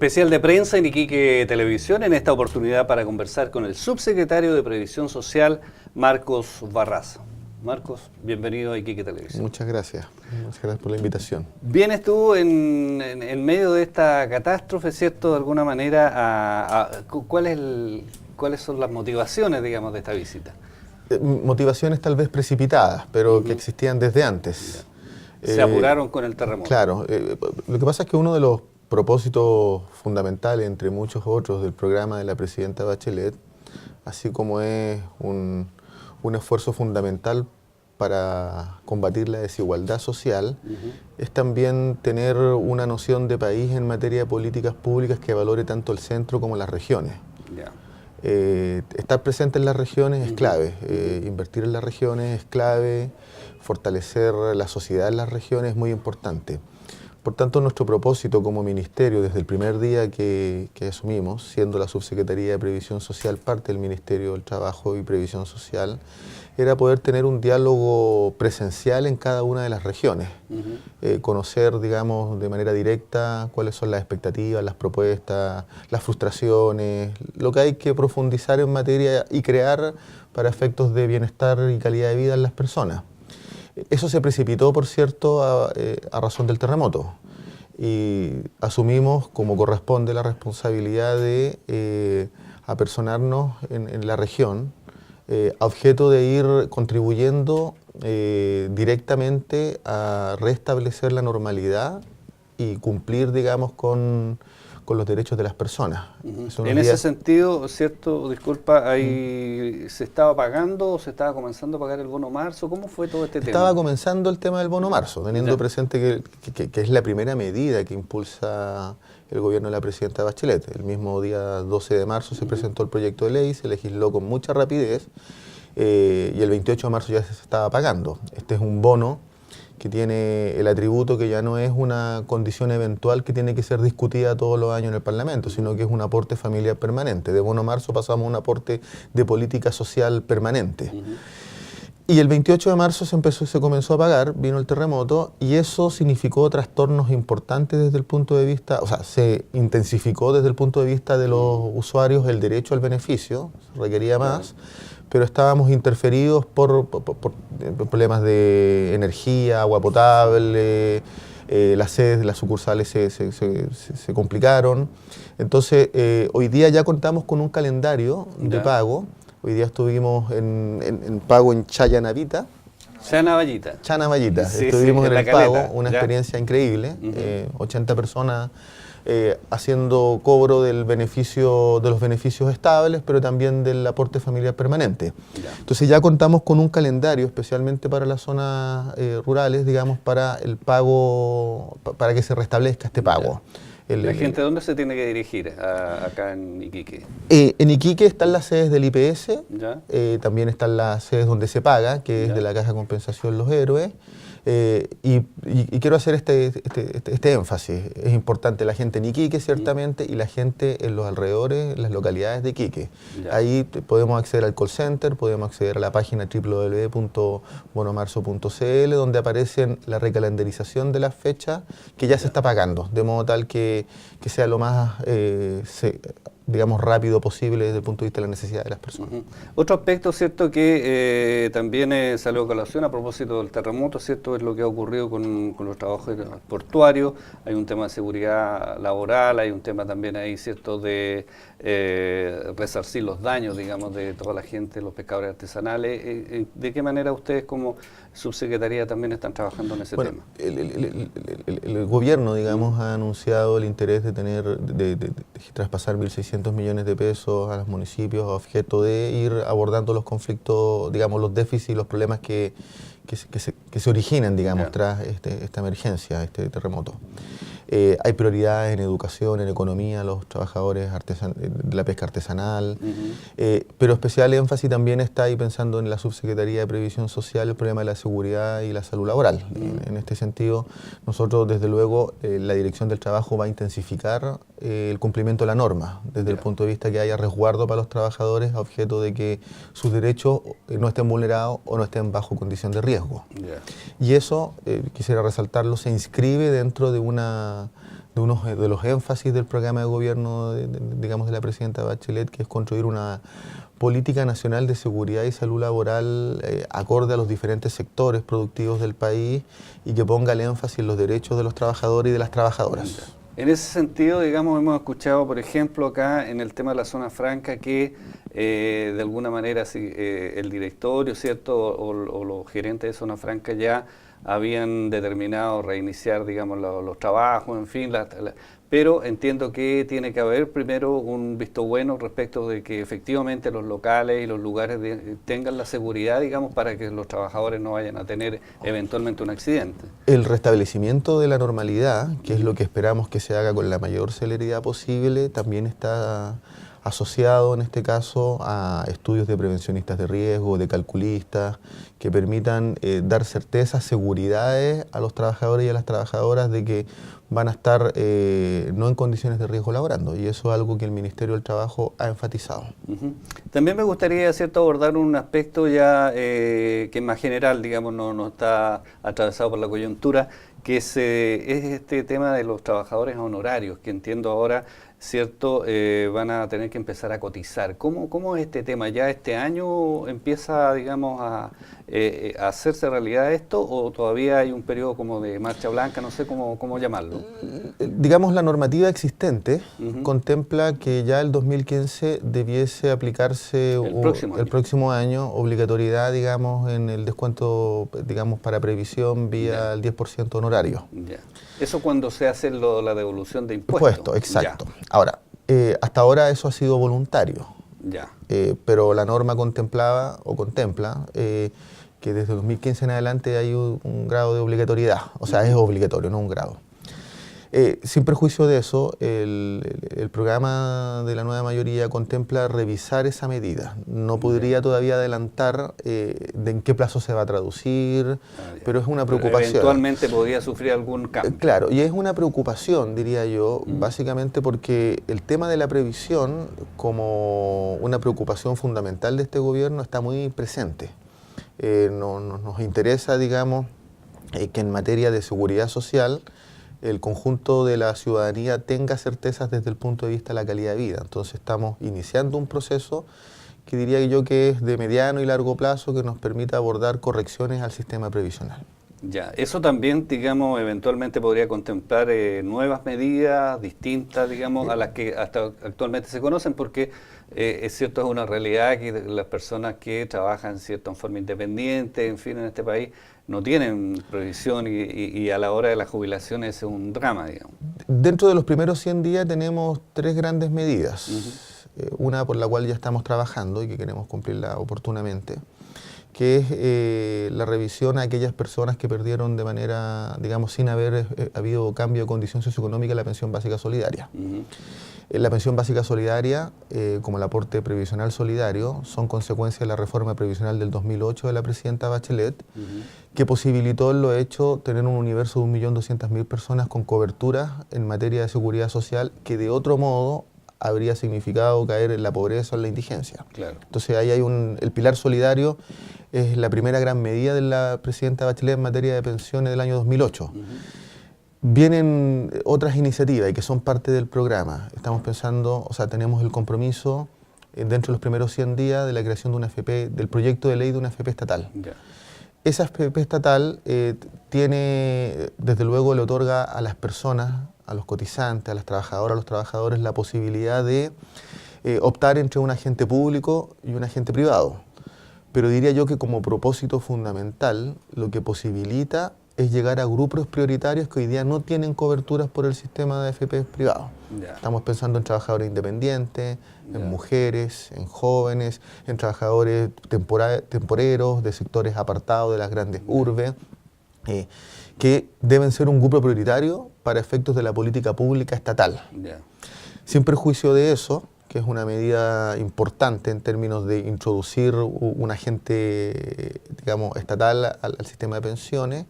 Especial de prensa en Iquique Televisión, en esta oportunidad para conversar con el subsecretario de Previsión Social, Marcos Barraza. Marcos, bienvenido a Iquique Televisión. Muchas gracias por la invitación. Vienes tú en medio de esta catástrofe, ¿cierto? De alguna manera, ¿cuáles son las motivaciones, digamos, de esta visita? Motivaciones tal vez precipitadas, pero que existían desde antes. Se apuraron con el terremoto. Claro, lo que pasa es que uno de los propósitos fundamentales, entre muchos otros, del programa de la presidenta Bachelet, así como es un esfuerzo fundamental para combatir la desigualdad social, es también tener una noción de país en materia de políticas públicas que valore tanto el centro como las regiones. Estar presente en las regiones es clave, invertir en las regiones es clave, fortalecer la sociedad en las regiones es muy importante. Por tanto, nuestro propósito como ministerio, desde el primer día que asumimos, siendo la Subsecretaría de Previsión Social parte del Ministerio del Trabajo y Previsión Social, era poder tener un diálogo presencial en cada una de las regiones, conocer, digamos, de manera directa cuáles son las expectativas, las propuestas, las frustraciones, lo que hay que profundizar en materia y crear para efectos de bienestar y calidad de vida en las personas. Eso se precipitó, por cierto, a razón del terremoto y asumimos, como corresponde, la responsabilidad de apersonarnos en la región a objeto de ir contribuyendo directamente a restablecer la normalidad y cumplir, digamos, con los derechos de las personas. En ese sentido, ¿cierto? Disculpa, ¿se estaba pagando o se estaba comenzando a pagar el bono marzo? ¿Cómo fue todo este tema? Estaba comenzando el tema del bono marzo, teniendo presente que es la primera medida que impulsa el gobierno de la presidenta Bachelet. El mismo día 12 de marzo se presentó el proyecto de ley, se legisló con mucha rapidez y el 28 de marzo ya se estaba pagando. Este es un bono que tiene el atributo que ya no es una condición eventual que tiene que ser discutida todos los años en el Parlamento, sino que es un aporte familiar permanente. De bono marzo pasamos a un aporte de política social permanente. Y el 28 de marzo se comenzó a pagar, vino el terremoto, y eso significó trastornos importantes desde el punto de vista, o sea, se intensificó desde el punto de vista de los usuarios el derecho al beneficio, se requería más, pero estábamos interferidos por problemas de energía, agua potable, las sedes de las sucursales se complicaron. Entonces, hoy día ya contamos con un calendario de pago. Hoy día estuvimos en pago en Chanavita. Chanavallita. Sí, estuvimos en el pago, una experiencia increíble. 80 personas haciendo cobro de los beneficios estables, pero también del aporte familiar permanente. Entonces ya contamos con un calendario, especialmente para las zonas rurales, digamos, para el pago, para que se restablezca este pago. ¿La gente dónde se tiene que dirigir acá en Iquique? En Iquique están las sedes del IPS, también están las sedes donde se paga, que es de la Caja de Compensación Los Héroes. Y quiero hacer este énfasis. Es importante la gente en Iquique, ciertamente, y la gente en los alrededores, en las localidades de Iquique. Ahí podemos acceder al call center, podemos acceder a la página www.bonomarzo.cl, donde aparecen la recalendarización de las fechas que ya se está pagando, de modo tal que sea lo más digamos, rápido posible desde el punto de vista de la necesidad de las personas. Otro aspecto, ¿cierto?, que también salió a colación a propósito del terremoto, ¿cierto?, es lo que ha ocurrido con los trabajadores portuarios. Hay un tema de seguridad laboral, hay un tema también ahí, ¿cierto?, de resarcir los daños, digamos, de toda la gente, los pescadores artesanales. ¿De qué manera ustedes como subsecretaría también están trabajando en ese tema? El gobierno, digamos, ha anunciado el interés de traspasar 1.600 millones de pesos a los municipios a objeto de ir abordando los conflictos, digamos, los déficits y los problemas que se originan, digamos, tras esta emergencia, este terremoto. Hay prioridades en educación, en economía, los trabajadores de la pesca artesanal, pero especial énfasis también está ahí pensando en la Subsecretaría de Previsión Social, el problema de la seguridad y la salud laboral. En este sentido, nosotros desde luego la Dirección del Trabajo va a intensificar el cumplimiento de la norma, desde el punto de vista que haya resguardo para los trabajadores a objeto de que sus derechos no estén vulnerados o no estén bajo condición de riesgo. Y eso, quisiera resaltarlo, se inscribe dentro de una de los énfasis del programa de gobierno, digamos, de la presidenta Bachelet, que es construir una política nacional de seguridad y salud laboral acorde a los diferentes sectores productivos del país y que ponga el énfasis en los derechos de los trabajadores y de las trabajadoras. En ese sentido, digamos, hemos escuchado, por ejemplo, acá en el tema de la zona franca que de alguna manera el directorio, ¿cierto?, o los gerentes de zona franca ya habían determinado reiniciar, digamos, los trabajos, en fin, pero entiendo que tiene que haber primero un visto bueno respecto de que efectivamente los locales y los lugares tengan la seguridad, digamos, para que los trabajadores no vayan a tener eventualmente un accidente. El restablecimiento de la normalidad, que es lo que esperamos que se haga con la mayor celeridad posible, también está asociado en este caso a estudios de prevencionistas de riesgo, de calculistas, que permitan dar certezas, seguridades a los trabajadores y a las trabajadoras de que van a estar no en condiciones de riesgo laborando, y eso es algo que el Ministerio del Trabajo ha enfatizado. También me gustaría, ¿cierto?, abordar un aspecto ya que es más general, digamos, no está atravesado por la coyuntura, que es este tema de los trabajadores honorarios, que entiendo ahora, ¿cierto?, van a tener que empezar a cotizar. ¿Cómo es este tema? ¿Ya este año empieza, digamos, a hacerse realidad esto, o todavía hay un periodo como de marcha blanca, no sé cómo llamarlo? Digamos, la normativa existente contempla que ya el 2015 debiese aplicarse el próximo año obligatoriedad, digamos, en el descuento, digamos, para previsión vía el 10% honorario. Ya. Eso cuando se hace la devolución de impuestos. Exacto. Ya. Ahora, hasta ahora eso ha sido voluntario. Ya. Pero la norma contemplaba o contempla que desde 2015 en adelante hay un grado de obligatoriedad, o sea, es obligatorio, no un grado. Sin perjuicio de eso, el programa de la nueva mayoría contempla revisar esa medida. No podría todavía adelantar de en qué plazo se va a traducir, pero es una preocupación. Pero eventualmente podría sufrir algún cambio. Claro, y es una preocupación, diría yo, básicamente porque el tema de la previsión, como una preocupación fundamental de este gobierno, está muy presente. Nos interesa, digamos, que en materia de seguridad social el conjunto de la ciudadanía tenga certezas desde el punto de vista de la calidad de vida. Entonces estamos iniciando un proceso que diría yo que es de mediano y largo plazo, que nos permita abordar correcciones al sistema previsional. Ya, eso también, digamos, eventualmente podría contemplar nuevas medidas distintas, digamos, a las que hasta actualmente se conocen, porque es cierto, es una realidad que las personas que trabajan, ¿cierto?, en forma independiente, en fin, en este país, no tienen previsión y a la hora de la jubilación es un drama, digamos. Dentro de los primeros 100 días tenemos 3 grandes medidas. Una por la cual ya estamos trabajando y que queremos cumplirla oportunamente, que es la revisión a aquellas personas que perdieron de manera, digamos, sin haber habido cambio de condición socioeconómica la pensión básica solidaria. La pensión básica solidaria, como el aporte previsional solidario, son consecuencia de la reforma previsional del 2008 de la presidenta Bachelet, que posibilitó en lo hecho tener un universo de 1.200.000 personas con cobertura en materia de seguridad social, que de otro modo habría significado caer en la pobreza o en la indigencia. Claro. Entonces ahí hay el pilar solidario, es la primera gran medida de la presidenta Bachelet en materia de pensiones del año 2008. Vienen otras iniciativas y que son parte del programa. Estamos pensando, o sea, tenemos el compromiso dentro de los primeros 100 días de la creación de una AFP, del proyecto de ley de una AFP estatal. Ya. Esa AFP estatal tiene, desde luego, le otorga a las personas, a los cotizantes, a las trabajadoras, a los trabajadores, la posibilidad de optar entre un agente público y un agente privado. Pero diría yo que como propósito fundamental, lo que posibilita es llegar a grupos prioritarios que hoy día no tienen coberturas por el sistema de AFP privado. Ya. Estamos pensando en trabajadores independientes, en mujeres, en jóvenes, en trabajadores temporeros de sectores apartados de las grandes urbes, que deben ser un grupo prioritario para efectos de la política pública estatal. Ya. Sin perjuicio de eso, que es una medida importante en términos de introducir un agente, digamos, estatal al sistema de pensiones,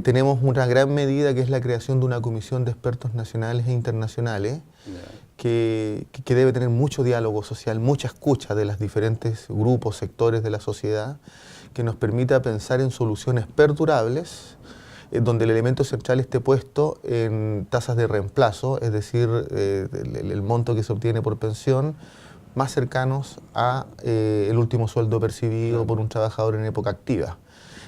tenemos una gran medida que es la creación de una comisión de expertos nacionales e internacionales que debe tener mucho diálogo social, mucha escucha de los diferentes grupos, sectores de la sociedad, que nos permita pensar en soluciones perdurables donde el elemento central esté puesto en tasas de reemplazo, es decir, el monto que se obtiene por pensión, más cercanos a el último sueldo percibido por un trabajador en época activa.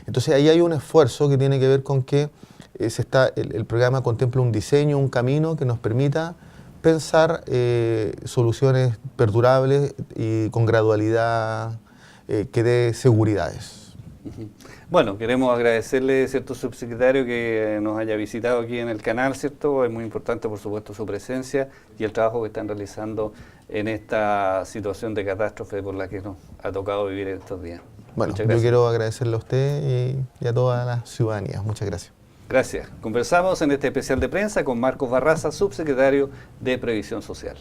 Entonces ahí hay un esfuerzo que tiene que ver con que el programa contempla un diseño, un camino que nos permita pensar soluciones perdurables y con gradualidad que dé seguridades. Bueno, queremos agradecerle, ¿cierto?, subsecretario, que nos haya visitado aquí en el canal, ¿cierto? Es muy importante, por supuesto, su presencia y el trabajo que están realizando en esta situación de catástrofe por la que nos ha tocado vivir en estos días. Bueno, yo quiero agradecerle a usted y a toda la ciudadanía. Muchas gracias. Gracias. Conversamos en este especial de prensa con Marcos Barraza, subsecretario de Previsión Social.